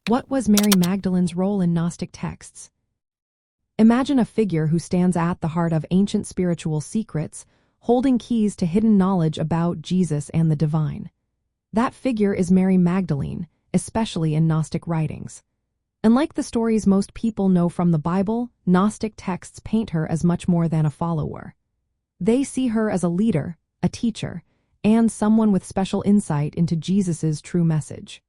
What was Mary Magdalene's role in Gnostic texts? Imagine a figure who stands at the heart of ancient spiritual secrets, holding keys to hidden knowledge about Jesus and the divine. That figure is Mary Magdalene, especially in Gnostic writings. Unlike the stories most people know from the Bible, Gnostic texts paint her as much more than a follower. They see her as a leader, a teacher, and someone with special insight into Jesus's true message.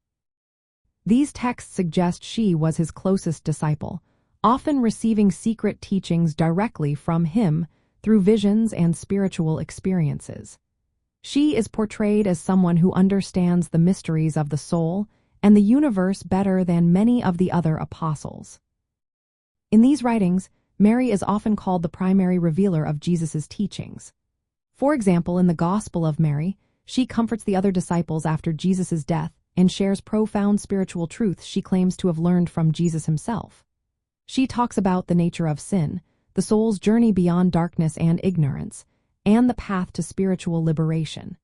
These texts suggest she was his closest disciple, often receiving secret teachings directly from him through visions and spiritual experiences. She is portrayed as someone who understands the mysteries of the soul and the universe better than many of the other apostles. In these writings, Mary is often called the primary revealer of Jesus's teachings. For example, in the Gospel of Mary, she comforts the other disciples after Jesus's death and shares profound spiritual truths she claims to have learned from Jesus himself. She talks about the nature of sin, the soul's journey beyond darkness and ignorance, and the path to spiritual liberation.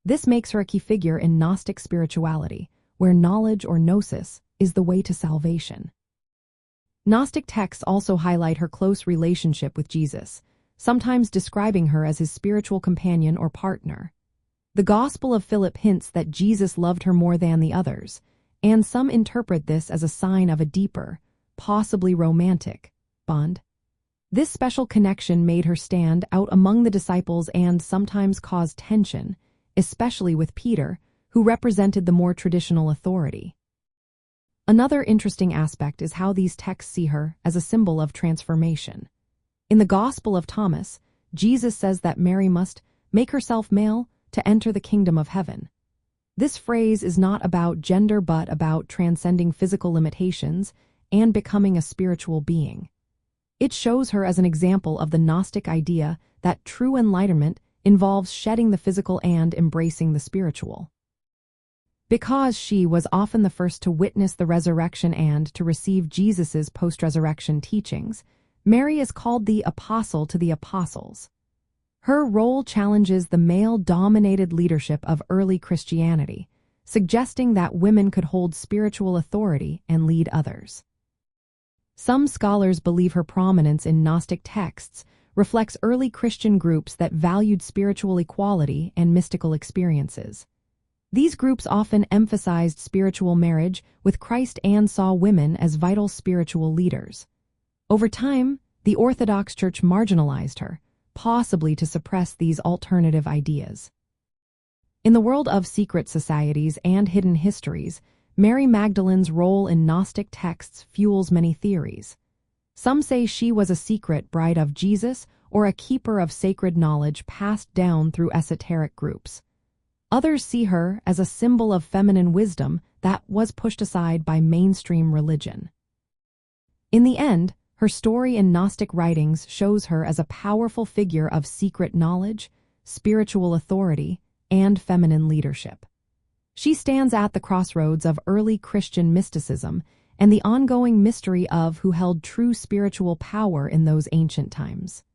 This makes her a key figure in Gnostic spirituality, where knowledge or gnosis is the way to salvation. Gnostic texts also highlight her close relationship with Jesus, sometimes describing her as his spiritual companion or partner. The Gospel of Philip hints that Jesus loved her more than the others, and some interpret this as a sign of a deeper, possibly romantic, bond. This special connection made her stand out among the disciples and sometimes caused tension, especially with Peter, who represented the more traditional authority. Another interesting aspect is how these texts see her as a symbol of transformation. In the Gospel of Thomas, Jesus says that Mary must make herself male to enter the kingdom of heaven. This phrase is not about gender but about transcending physical limitations and becoming a spiritual being. It shows her as an example of the Gnostic idea that true enlightenment involves shedding the physical and embracing the spiritual. Because she was often the first to witness the resurrection and to receive Jesus's post-resurrection teachings, Mary is called the apostle to the apostles. Her role challenges the male-dominated leadership of early Christianity, suggesting that women could hold spiritual authority and lead others. Some scholars believe her prominence in Gnostic texts reflects early Christian groups that valued spiritual equality and mystical experiences. These groups often emphasized spiritual marriage with Christ and saw women as vital spiritual leaders. Over time, the Orthodox Church marginalized her, possibly to suppress these alternative ideas. In the world of secret societies and hidden histories, Mary Magdalene's role in Gnostic texts fuels many theories. Some say she was a secret bride of Jesus or a keeper of sacred knowledge passed down through esoteric groups. Others see her as a symbol of feminine wisdom that was pushed aside by mainstream religion. In the end, her story in Gnostic writings shows her as a powerful figure of secret knowledge, spiritual authority, and feminine leadership. She stands at the crossroads of early Christian mysticism and the ongoing mystery of who held true spiritual power in those ancient times.